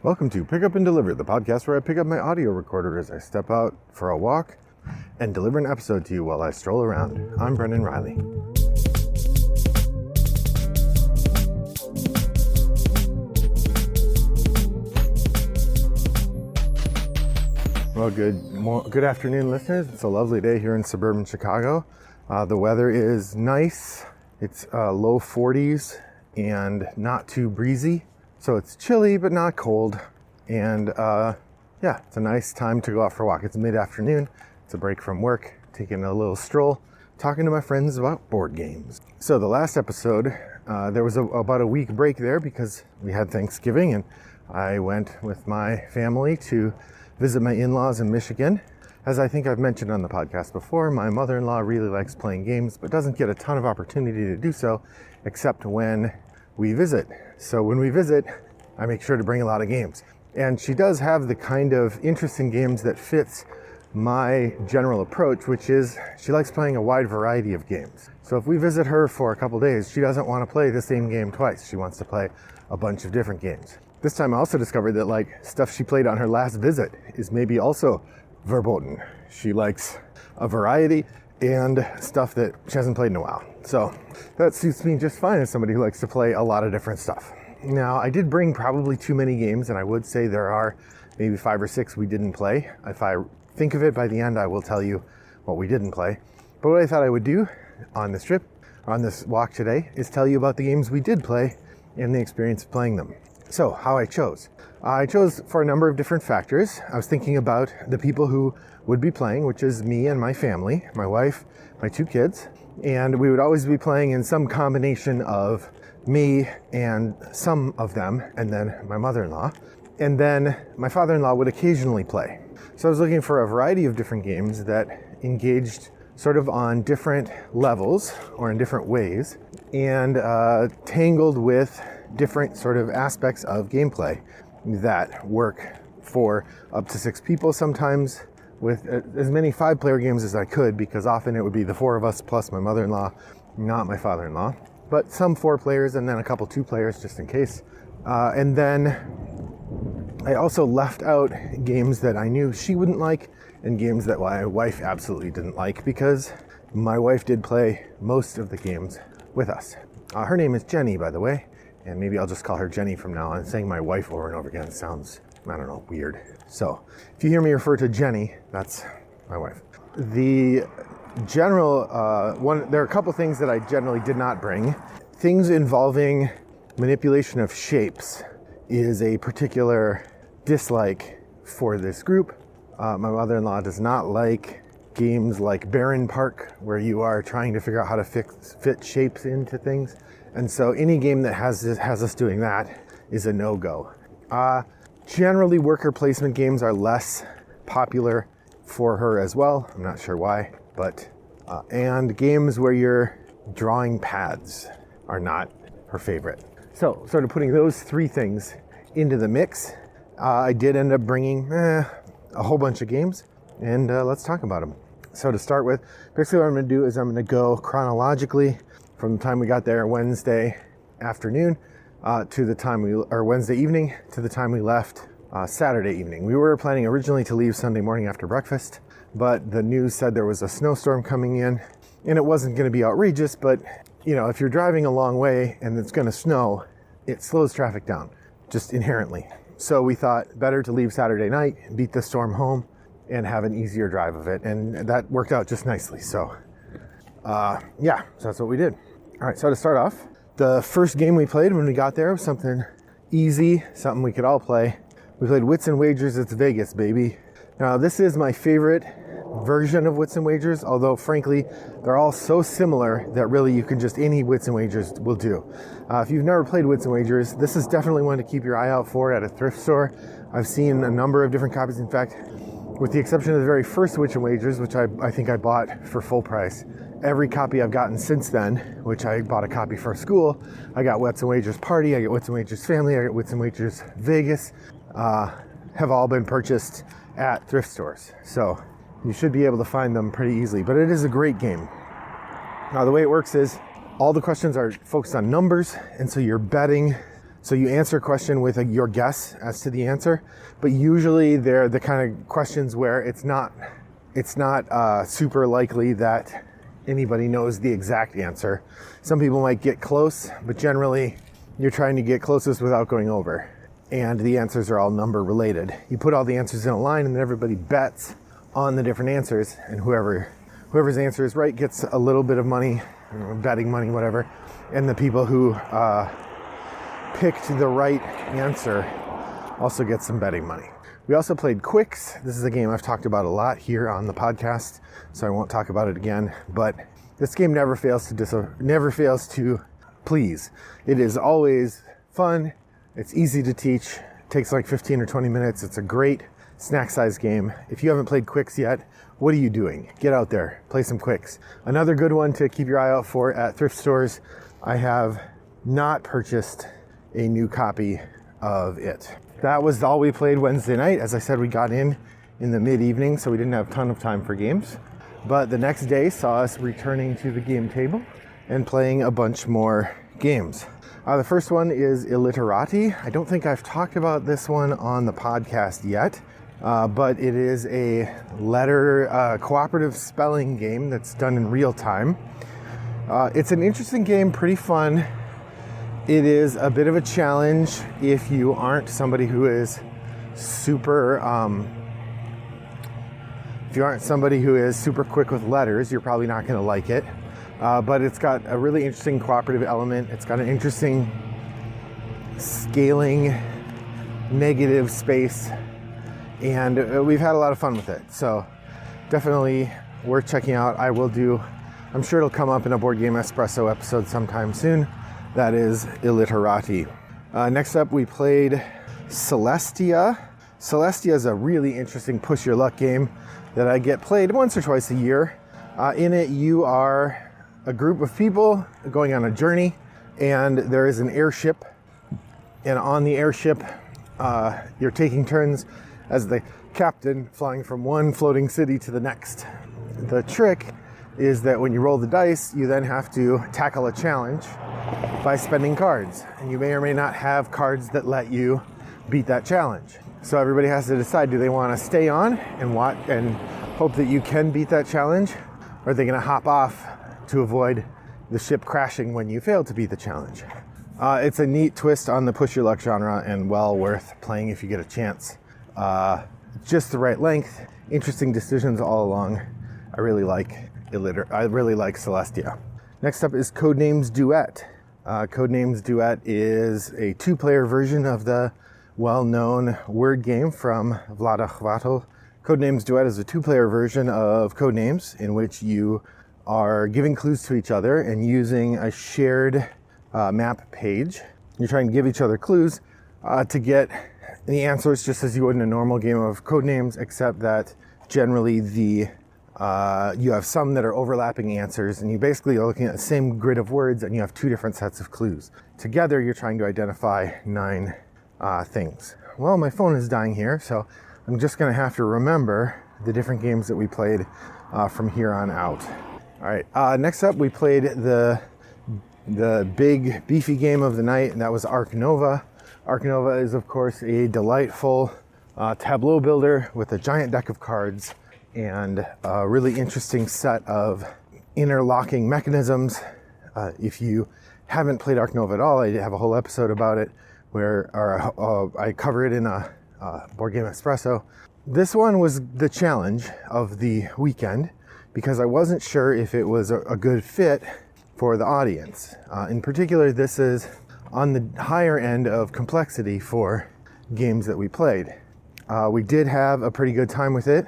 Welcome to Pick Up and Deliver, the podcast where I pick up my audio recorder as I step out for a walk and deliver an episode to you while I stroll around. I'm Brendan Riley. Well, good afternoon, listeners. It's a lovely day here in suburban Chicago. The weather is nice. It's low 40s and not too breezy. So it's chilly, but not cold. And it's a nice time to go out for a walk. It's mid-afternoon. It's a break from work, taking a little stroll, talking to my friends about board games. So the last episode, there was about a week break there because we had Thanksgiving, and I went with my family to visit my in-laws in Michigan. As I think I've mentioned on the podcast before, my mother-in-law really likes playing games, but doesn't get a ton of opportunity to do so, except when we visit. So when we visit, I make sure to bring a lot of games. And she does have the kind of interest in games that fits my general approach, which is she likes playing a wide variety of games. So if we visit her for a couple days, she doesn't want to play the same game twice. She wants to play a bunch of different games. This time I also discovered that stuff she played on her last visit is maybe also verboten. She likes a variety and stuff that she hasn't played in a while. So that suits me just fine as somebody who likes to play a lot of different stuff. Now, I did bring probably too many games, and I would say there are maybe 5 or 6 we didn't play. If I think of it by the end, I will tell you what we didn't play. But what I thought I would do on this trip, on this walk today, is tell you about the games we did play and the experience of playing them. So, how I chose. I chose for a number of different factors. I was thinking about the people who would be playing, which is me and my family, my wife, my 2 kids. And we would always be playing in some combination of me and some of them, and then my mother-in-law. And then my father-in-law would occasionally play. So I was looking for a variety of different games that engaged sort of on different levels or in different ways, and tangled with different sort of aspects of gameplay that work for up to 6 people, sometimes with as many 5-player games as I could, because often it would be the 4 of us plus my mother-in-law, not my father-in-law, but some 4 players and then a couple 2 players just in case. And then I also left out games that I knew she wouldn't like and games that my wife absolutely didn't like, because my wife did play most of the games with us. Her name is Jenny, by the way. And maybe I'll just call her Jenny from now on. Saying my wife over and over again sounds, weird. So if you hear me refer to Jenny, that's my wife. The general there are a couple things that I generally did not bring. Things involving manipulation of shapes is a particular dislike for this group. My mother-in-law does not like games like Baron Park, where you are trying to figure out how to fit shapes into things. And so any game that has us doing that is a no-go. Generally, worker placement games are less popular for her as well. I'm not sure why, but and games where you're drawing paths are not her favorite. So, sort of putting those 3 things into the mix, I did end up bringing a whole bunch of games, and let's talk about them. So to start with, basically what I'm going to do is I'm going to go chronologically from the time we got there Wednesday afternoon to the time Wednesday evening to the time we left Saturday evening. We were planning originally to leave Sunday morning after breakfast, but the news said there was a snowstorm coming in, and it wasn't going to be outrageous, but if you're driving a long way and it's going to snow, it slows traffic down just inherently. So we thought better to leave Saturday night, beat the storm home, and have an easier drive of it, and that worked out just nicely. So so that's what we did. All right, so to start off, the first game we played when we got there was something easy, something we could all play. We played Wits and Wagers. It's Vegas, baby. Now, this is my favorite version of Wits and Wagers, although frankly, they're all so similar that really you can just, any Wits and Wagers will do. If you've never played Wits and Wagers, this is definitely one to keep your eye out for at a thrift store. I've seen a number of different copies. In fact, with the exception of the very first Wits and Wagers, which I think I bought for full price, every copy I've gotten since then, which I bought a copy for school, I got Wits and Wagers Party, I got Wits and Wagers Family, I got Wits and Wagers Vegas, have all been purchased at thrift stores. So you should be able to find them pretty easily, but it is a great game. Now the way it works is all the questions are focused on numbers, and so you're betting So you answer a question with your guess as to the answer, but usually they're the kind of questions where it's not super likely that anybody knows the exact answer. Some people might get close, but generally you're trying to get closest without going over. And the answers are all number related. You put all the answers in a line and then everybody bets on the different answers, and whoever's answer is right gets a little bit of money, betting money, whatever. And the people who picked the right answer also get some betting money. We also played Quicks. This is a game I've talked about a lot here on the podcast, so I won't talk about it again. But this game never fails to please. It is always fun. It's easy to teach. It takes like 15 or 20 minutes. It's a great snack-sized game. If you haven't played Quicks yet, what are you doing? Get out there, play some Quicks. Another good one to keep your eye out for at thrift stores. I have not purchased a new copy of it. That was all we played Wednesday night. As I said, we got in the mid-evening, so we didn't have a ton of time for games. But the next day saw us returning to the game table and playing a bunch more games. The first one is Illiterati. I don't think I've talked about this one on the podcast yet, but it is a letter cooperative spelling game that's done in real time. It's an interesting game, pretty fun. It is a bit of a challenge if you aren't somebody who is super quick with letters. You're probably not going to like it. But it's got a really interesting cooperative element. It's got an interesting scaling negative space, and we've had a lot of fun with it. So definitely worth checking out. I'm sure it'll come up in a Board Game Espresso episode sometime soon. That is Illiterati. Next up, we played Celestia. Celestia is a really interesting push your luck game that I get played once or twice a year. In it, you are a group of people going on a journey, and there is an airship, and on the airship you're taking turns as the captain flying from one floating city to the next. The trick is that when you roll the dice, you then have to tackle a challenge by spending cards, and you may or may not have cards that let you beat that challenge. So everybody has to decide, do they want to stay on and watch and hope that you can beat that challenge, or are they going to hop off to avoid the ship crashing when you fail to beat the challenge? It's a neat twist on the push your luck genre and well worth playing if you get a chance. Just the right length, interesting decisions all along. I really like Celestia. Next up is Codenames Duet. Codenames Duet is a two-player version of the well-known word game from Vlaada Chvátil. Codenames Duet is a two-player version of Codenames in which you are giving clues to each other and using a shared map page. You're trying to give each other clues to get the answers just as you would in a normal game of Codenames, except that generally you have some that are overlapping answers, and you basically are looking at the same grid of words and you have two different sets of clues. Together you're trying to identify 9 things. Well, my phone is dying here, so I'm just going to have to remember the different games that we played from here on out. All right, next up we played the big beefy game of the night, and that was Ark Nova. Ark Nova is, of course, a delightful tableau builder with a giant deck of cards and a really interesting set of interlocking mechanisms. If you haven't played Ark Nova at all, I have a whole episode about it where I cover it in a Board Game Espresso. This one was the challenge of the weekend because I wasn't sure if it was a good fit for the audience. In particular, this is on the higher end of complexity for games that we played. We did have a pretty good time with it.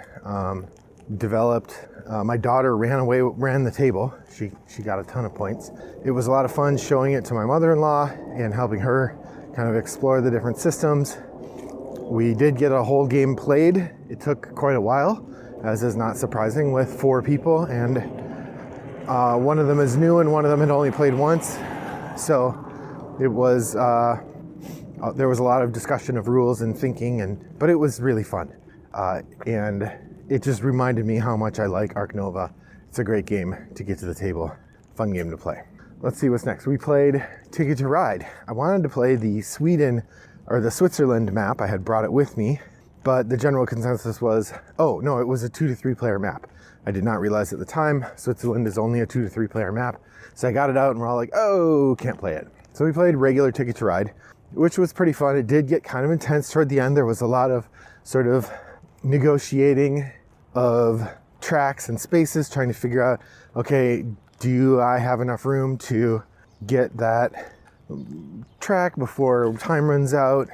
My daughter ran the table. She got a ton of points. It was a lot of fun showing it to my mother-in-law and helping her kind of explore the different systems. We did get a whole game played. It took quite a while, as is not surprising, with 4 people, and one of them is new and one of them had only played once. So it was there was a lot of discussion of rules and thinking, but it was really fun. And it just reminded me how much I like Ark Nova. It's a great game to get to the table, fun game to play. let's see what's next. We played Ticket to Ride. I wanted to play the Switzerland map. I had brought it with me, but the general consensus was, oh no, it was a 2 to 3 player map. I did not realize at the time Switzerland is only a 2 to 3 player map. So I got it out and we're all like, oh, can't play it. So we played regular Ticket to Ride, which was pretty fun. It did get kind of intense toward the end. There was a lot of sort of negotiating of tracks and spaces, trying to figure out, okay, do I have enough room to get that track before time runs out?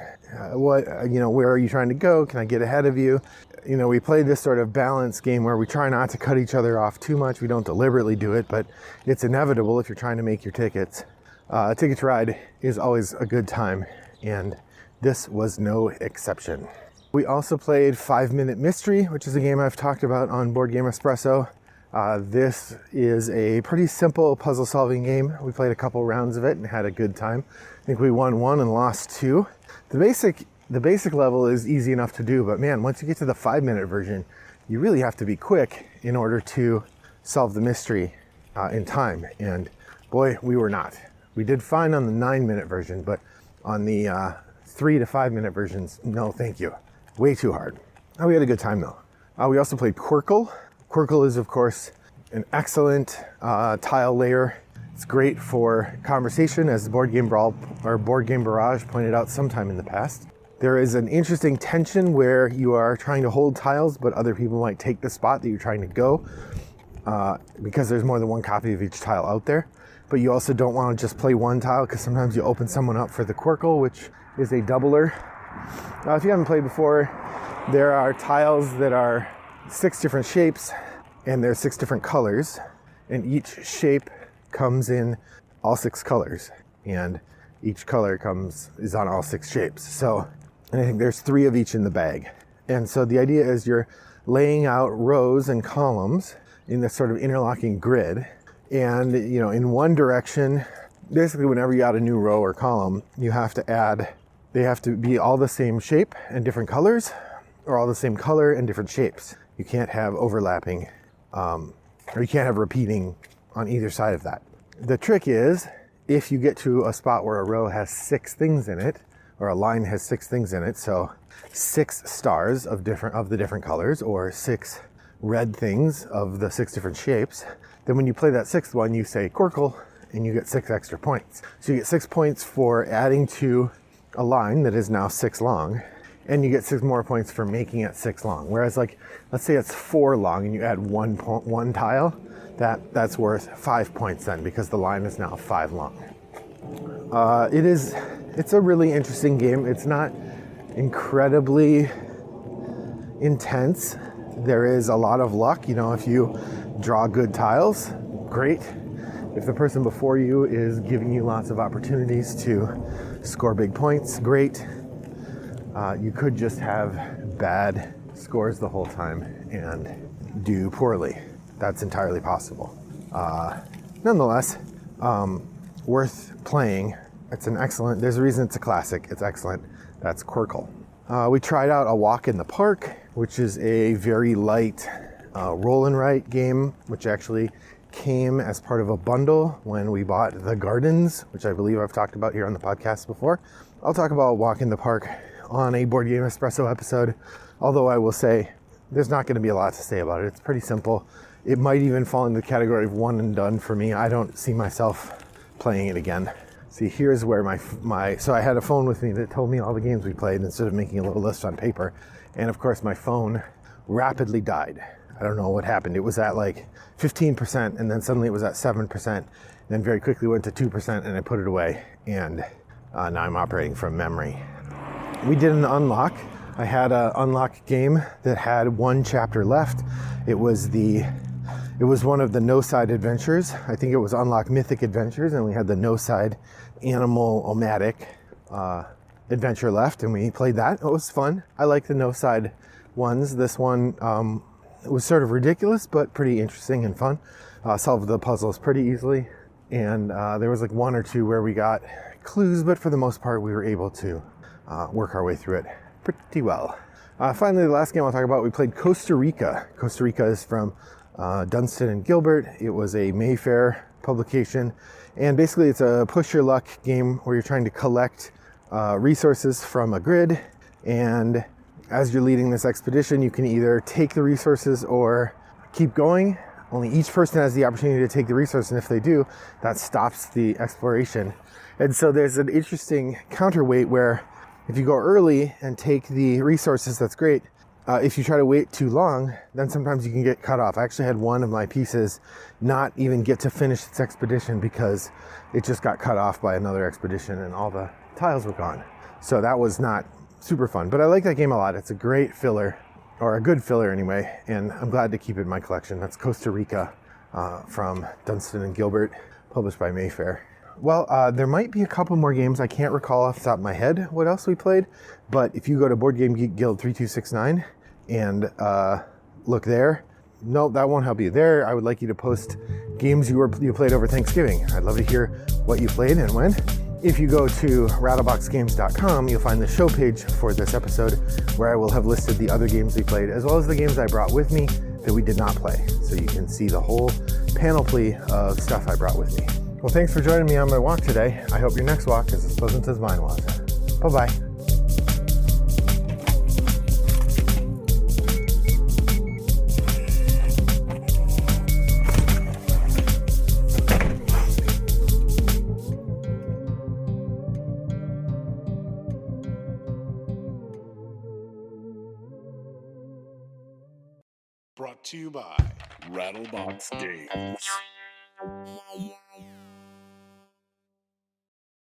Where are you trying to go? Can I get ahead of you? We played this sort of balance game where we try not to cut each other off too much. We don't deliberately do it, but it's inevitable if you're trying to make your tickets. Ticket to Ride is always a good time, and this was no exception. We also played 5 Minute Mystery, which is a game I've talked about on Board Game Espresso. This is a pretty simple puzzle solving game. We played a couple rounds of it and had a good time. I think we won 1 and lost 2. The basic level is easy enough to do, but man, once you get to the 5-minute version, you really have to be quick in order to solve the mystery in time. And boy, we were not. We did fine on the 9-minute version, but on the 3 to 5 minute versions, no thank you. Way too hard. We had a good time though. We also played Quirkle. Quirkle is, of course, an excellent tile layer. It's great for conversation, as Board Game Brawl or Board Game Barrage pointed out sometime in the past. There is an interesting tension where you are trying to hold tiles, but other people might take the spot that you're trying to go because there's more than one copy of each tile out there. But you also don't want to just play one tile because sometimes you open someone up for the Quirkle, which is a doubler. If you haven't played before, there are tiles that are 6 different shapes and there's 6 different colors, and each shape comes in all 6 colors, and each color is on all 6 shapes. And I think there's 3 of each in the bag. And so the idea is you're laying out rows and columns in this sort of interlocking grid. And, in one direction, basically whenever you add a new row or column, they have to be all the same shape and different colors, or all the same color and different shapes. You can't have overlapping, or you can't have repeating on either side of that. The trick is, if you get to a spot where a row has 6 things in it, or a line has 6 things in it, so 6 stars of the different colors, or 6 red things of the 6 different shapes, then when you play that 6th one, you say Quirkle, and you get 6 extra points. So you get 6 points for adding to a line that is now 6 long, and you get 6 more points for making it 6 long. Whereas, let's say it's 4 long and you add one tile, that's worth 5 points then, because the line is now 5 long. It's a really interesting game. It's not incredibly intense. There is a lot of luck. If you draw good tiles, great. If the person before you is giving you lots of opportunities to score big points, great. You could just have bad scores the whole time and do poorly. That's entirely possible. Nonetheless, worth playing. There's a reason it's a classic. It's excellent. That's Quirkle. We tried out A Walk in the Park, which is a very light roll and write game, which actually came as part of a bundle when we bought The Gardens, which I believe I've talked about here on the podcast before. I'll talk about Walk in the Park on a Board Game Espresso episode, although I will say there's not going to be a lot to say about it. It's pretty simple. It might even fall in the category of one and done for me. I don't see myself playing it again. See, here's where so I had a phone with me that told me all the games we played instead of making a little list on paper. And of course, my phone rapidly died. I don't know what happened. It was at 15%, and then suddenly it was at 7%, and then very quickly went to 2%, and I put it away. And now I'm operating from memory. We did an unlock. I had an unlock game that had 1 chapter left. It was one of the No-Side adventures. I think it was Unlock Mythic Adventures, and we had the No-Side Animal Omatic adventure left, and we played that. It was fun. I like the No-Side ones. This one it was sort of ridiculous, but pretty interesting and fun. Solved the puzzles pretty easily, and there was 1 or 2 where we got clues, but for the most part, we were able to work our way through it pretty well. Finally, the last game I'll talk about, we played Costa Rica. Costa Rica is from Dunstan and Gilbert. It was a Mayfair publication, And basically it's a push your luck game where you're trying to collect resources from a grid, and as you're leading this expedition, you can either take the resources or keep going. Only each person has the opportunity to take the resource, and if they do, that stops the exploration. And so there's an interesting counterweight where if you go early and take the resources, that's great. If you try to wait too long, then sometimes you can get cut off. I actually had one of my pieces not even get to finish its expedition because it just got cut off by another expedition and all the tiles were gone. So that was not super fun, but I like that game a lot. It's a great filler, or a good filler anyway, and I'm glad to keep it in my collection. That's Costa Rica from Dunstan and Gilbert, published by Mayfair. Well, there might be a couple more games. I can't recall off the top of my head what else we played, but if you go to Board Game Geek Guild 3269 and look there, no, that won't help you. There, I would like you to post games you played over Thanksgiving. I'd love to hear what you played and when. If you go to rattleboxgames.com, you'll find the show page for this episode where I will have listed the other games we played, as well as the games I brought with me that we did not play. So you can see the whole panoply of stuff I brought with me. Well, thanks for joining me on my walk today. I hope your next walk is as pleasant as mine was. Bye-bye. Brought to you by Rattlebox Games.